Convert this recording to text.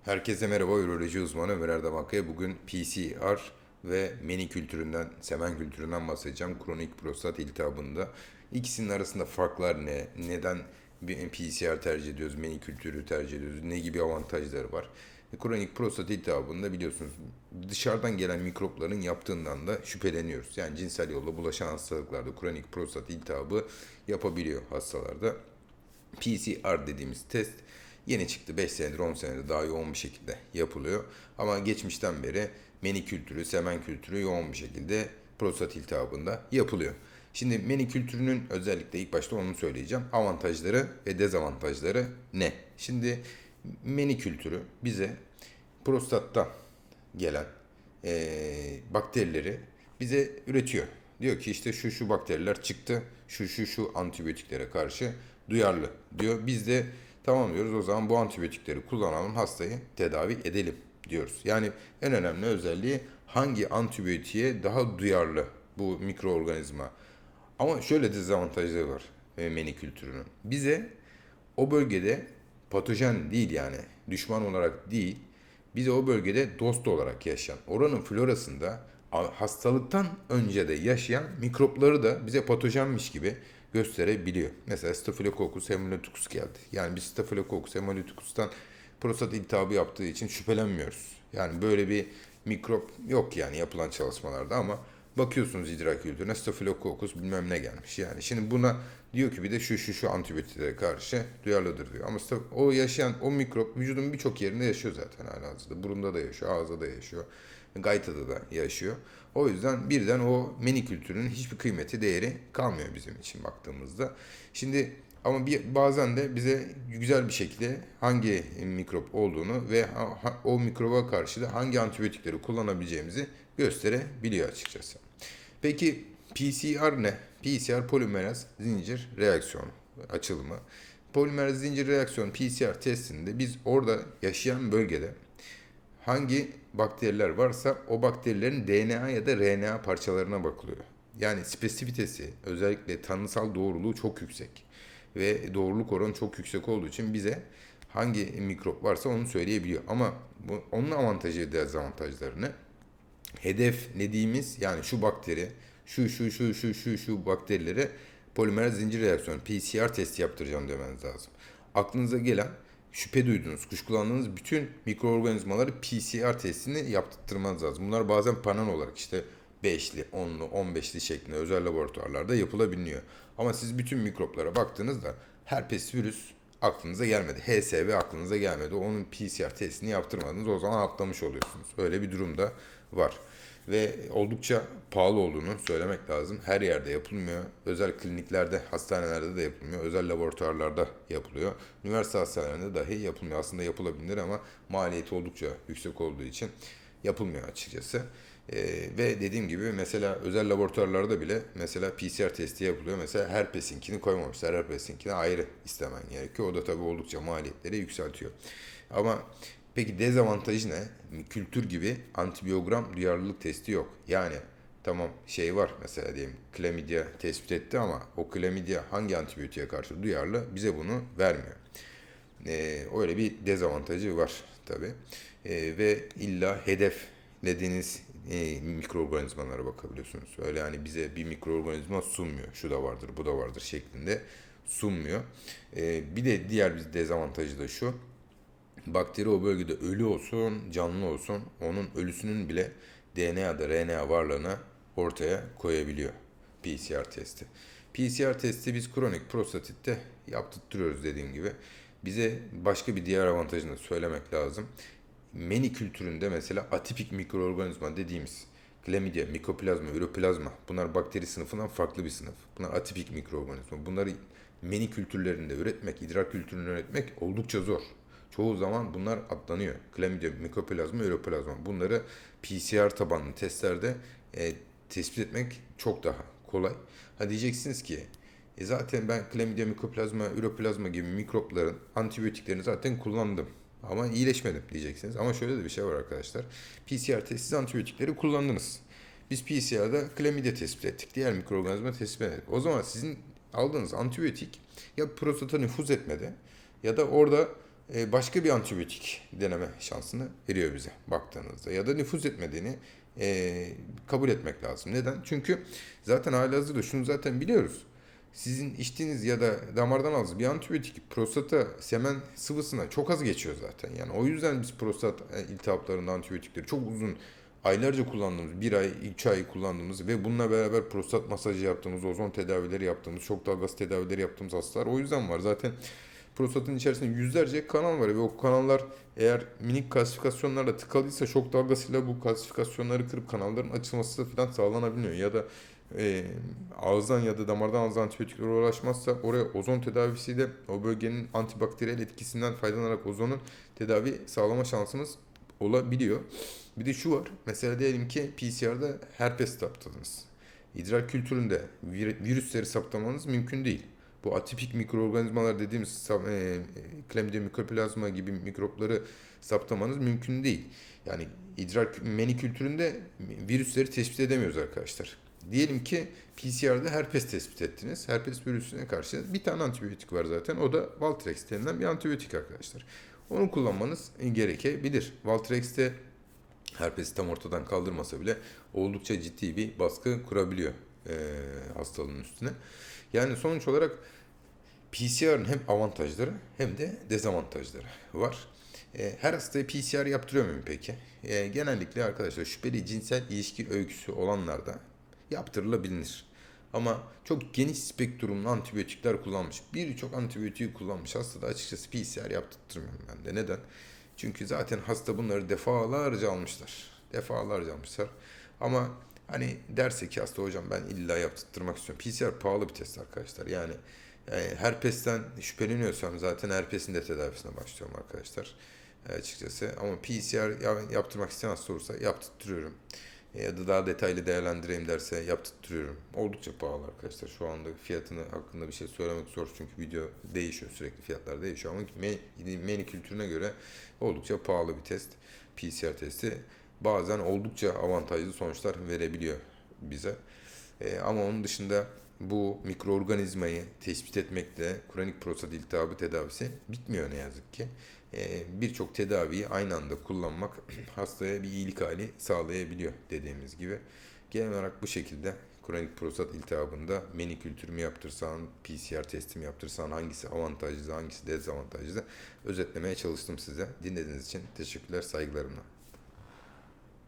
Herkese merhaba, üroloji uzmanı Ömer Erdem Akkaya. Bugün PCR ve meni kültüründen, semen kültüründen bahsedeceğim. Kronik prostat iltihabında. İkisinin arasında farklar ne? Neden bir PCR tercih ediyoruz, meni kültürü tercih ediyoruz? Ne gibi avantajları var? Kronik prostat iltihabında biliyorsunuz dışarıdan gelen mikropların yaptığından da şüpheleniyoruz. Yani cinsel yolla bulaşan hastalıklarda kronik prostat iltihabı yapabiliyor hastalarda. PCR dediğimiz test yeni çıktı. 5 senedir 10 senedir daha yoğun bir şekilde yapılıyor. Ama geçmişten beri meni kültürü, semen kültürü yoğun bir şekilde prostat iltihabında yapılıyor. Şimdi meni kültürünün özellikle ilk başta onu söyleyeceğim. Avantajları ve dezavantajları ne? Şimdi meni kültürü bize prostatta gelen bakterileri bize üretiyor. Diyor ki işte şu bakteriler çıktı, şu antibiyotiklere karşı duyarlı diyor. Biz de tamam diyoruz, o zaman bu antibiyotikleri kullanalım, hastayı tedavi edelim diyoruz. Yani en önemli özelliği hangi antibiyotiğe daha duyarlı bu mikroorganizma. Ama şöyle dezavantajları var meni kültürünün. Bize o bölgede patojen değil, yani düşman olarak değil, bize o bölgede dost olarak yaşayan, oranın florasında hastalıktan önce de yaşayan mikropları da bize patojenmiş gibi gösterebiliyor. Mesela Staphylococcus hemoleuticus geldi. Yani biz Staphylococcus hemoleuticus'tan prostat iltihabı yaptığı için şüphelenmiyoruz. Yani böyle bir mikrop yok yani yapılan çalışmalarda, ama bakıyorsunuz idrar kültürüne Staphylococcus bilmem ne gelmiş. Yani şimdi buna diyor ki bir de şu antibiyotiklere karşı duyarlıdır diyor. Ama o yaşayan o mikrop vücudun birçok yerinde yaşıyor zaten halihazırda. Burunda da yaşıyor, ağızda da yaşıyor, gaytada da yaşıyor. O yüzden birden o meni kültürünün hiçbir kıymeti, değeri kalmıyor bizim için baktığımızda. Şimdi ama bazen de bize güzel bir şekilde hangi mikrop olduğunu ve o mikroba karşı da hangi antibiyotikleri kullanabileceğimizi gösterebiliyor açıkçası. Peki PCR ne? PCR polimeraz zincir reaksiyonu açılımı. Polimeraz zincir reaksiyon PCR testinde biz orada yaşayan bölgede hangi bakteriler varsa o bakterilerin DNA ya da RNA parçalarına bakılıyor. Yani spesifitesi, özellikle tanısal doğruluğu çok yüksek. Ve doğruluk oranı çok yüksek olduğu için bize hangi mikrop varsa onu söyleyebiliyor. Ama onun avantajı ve dezavantajlarını, hedef dediğimiz, yani şu bakteri, şu bakterilere polimer zincir reaksiyonu PCR testi yaptıracağım demeniz lazım. Aklınıza gelen, şüphe duyduğunuz, kuşkulandığınız bütün mikroorganizmaları PCR testini yaptırmanız lazım. Bunlar bazen panel olarak işte 5'li, 10'lu, 15'li şeklinde özel laboratuvarlarda yapılabiliyor. Ama siz bütün mikroplara baktığınızda herpes virüs aklınıza gelmedi. HSV aklınıza gelmedi. Onun PCR testini yaptırmadınız. O zaman atlamış oluyorsunuz. Öyle bir durumda var. Ve oldukça pahalı olduğunu söylemek lazım. Her yerde yapılmıyor. Özel kliniklerde, hastanelerde de yapılmıyor. Özel laboratuvarlarda yapılıyor. Üniversite hastanelerinde dahi yapılmıyor. Aslında yapılabilir ama maliyeti oldukça yüksek olduğu için yapılmıyor açıkçası. Ve dediğim gibi mesela özel laboratuvarlarda bile mesela PCR testi yapılıyor. Mesela herpesinkini koymamışlar. Herpesinkini ayrı istemen gerekiyor. O da tabii oldukça maliyetleri yükseltiyor. Ama peki dezavantajı ne? Kültür gibi antibiyogram duyarlılık testi yok. Yani tamam şey var, mesela diyelim klamidya tespit etti ama o klamidya hangi antibiyotiğe karşı duyarlı bize bunu vermiyor. Öyle bir dezavantajı var tabi. Ve illa hedeflediğiniz mikroorganizmalara bakabiliyorsunuz. Öyle yani bize bir mikroorganizma sunmuyor. Şu da vardır, bu da vardır şeklinde sunmuyor. Bir de diğer bir dezavantajı da şu. Bakteri o bölgede ölü olsun, canlı olsun, onun ölüsünün bile DNA'da RNA varlığını ortaya koyabiliyor PCR testi. PCR testi biz kronik prostatitte yaptırtıyoruz dediğim gibi. Bize başka bir diğer avantajını da söylemek lazım. Meni kültüründe mesela atipik mikroorganizma dediğimiz Chlamydia, Mycoplasma, Uroplazma, bunlar bakteri sınıfından farklı bir sınıf. Bunlar atipik mikroorganizma. Bunları meni kültürlerinde üretmek, idrar kültüründe üretmek oldukça zor. Çoğu zaman bunlar atlanıyor. Chlamydia, Mycoplasma, Uroplazma. Bunları PCR tabanlı testlerde tespit etmek çok daha kolay. Ha diyeceksiniz ki zaten ben Chlamydia, Mycoplasma, Uroplazma gibi mikropların antibiyotiklerini zaten kullandım. Ama iyileşmedim diyeceksiniz. Ama şöyle de bir şey var arkadaşlar. PCR testsiz antibiyotikleri kullandınız. Biz PCR'da Chlamydia tespit ettik. Diğer mikroorganizma tespit ettik. O zaman sizin aldığınız antibiyotik ya prostata nüfuz etmedi ya da orada başka bir antibiyotik deneme şansını veriyor bize baktığınızda. Ya da nüfuz etmediğini kabul etmek lazım. Neden? Çünkü zaten halihazırda şunu zaten biliyoruz. Sizin içtiğiniz ya da damardan aldığınız bir antibiyotik prostata, semen sıvısına çok az geçiyor zaten. Yani o yüzden biz prostat iltihaplarında antibiyotikleri çok uzun, aylarca kullandığımız, bir ay, 2 ay kullandığımız ve bununla beraber prostat masajı yaptığımız, ozon tedavileri yaptığımız, şok dalgası tedavileri yaptığımız hastalar o yüzden var. Zaten prostatın içerisinde yüzlerce kanal var ve o kanallar eğer minik kalsifikasyonlarla tıkalıysa şok dalgasıyla bu kalsifikasyonları kırıp kanalların açılması falan sağlanabiliyor. Ya da ağızdan ya da damardan alınan antibiyotiklere ulaşmazsa oraya ozon tedavisiyle o bölgenin antibakteriyel etkisinden faydalanarak ozonun tedavi sağlama şansımız olabiliyor. Bir de şu var. Mesela diyelim ki PCR'da herpes saptadınız. İdrar kültüründe virüsleri saptamanız mümkün değil. Bu atipik mikroorganizmalar dediğimiz Chlamydia mikoplazma gibi mikropları saptamanız mümkün değil. Yani idrar meni kültüründe virüsleri tespit edemiyoruz arkadaşlar. Diyelim ki PCR'da herpes tespit ettiniz. Herpes virüsüne karşı bir tane antibiyotik var zaten. O da Valtrex denilen bir antibiyotik arkadaşlar. Onu kullanmanız gerekebilir. Valtrex'te herpesi tam ortadan kaldırmasa bile oldukça ciddi bir baskı kurabiliyor hastalığın üstüne. Yani sonuç olarak PCR'ın hem avantajları hem de dezavantajları var. Her hastaya PCR yaptırıyor muyum peki? Genellikle arkadaşlar şüpheli cinsel ilişki öyküsü olanlarda yaptırılabilir. Ama çok geniş spektrumlu antibiyotikler kullanmış, birçok antibiyotiği kullanmış hastada açıkçası PCR yaptırtmıyorum ben de. Neden? Çünkü zaten hasta bunları defalarca almışlar. Defalarca almışlar. Ama hani derse ki hasta hocam ben illa yaptırtmak istiyorum. PCR pahalı bir test arkadaşlar. Yani herpesten şüpheleniyorsam zaten herpesin de tedavisine başlıyorum arkadaşlar. Açıkçası. Ama PCR yaptırmak isteyen hasta olursa yaptırtıyorum. Ya da daha detaylı değerlendireyim derse yaptırtıyorum. Oldukça pahalı arkadaşlar. Şu anda fiyatını hakkında bir şey söylemek zor çünkü video değişiyor, sürekli fiyatlar değişiyor ama meni kültürüne göre oldukça pahalı bir test. PCR testi bazen oldukça avantajlı sonuçlar verebiliyor bize. Ama onun dışında bu mikroorganizmayı tespit etmekle kronik prostat iltihabı tedavisi bitmiyor ne yazık ki. Birçok tedaviyi aynı anda kullanmak hastaya bir iyilik hali sağlayabiliyor dediğimiz gibi. Genel olarak bu şekilde kronik prostat iltihabında meni kültürü mü yaptırsan, PCR testi mi yaptırsan hangisi avantajlı, hangisi dezavantajlı özetlemeye çalıştım size. Dinlediğiniz için teşekkürler, saygılarımla.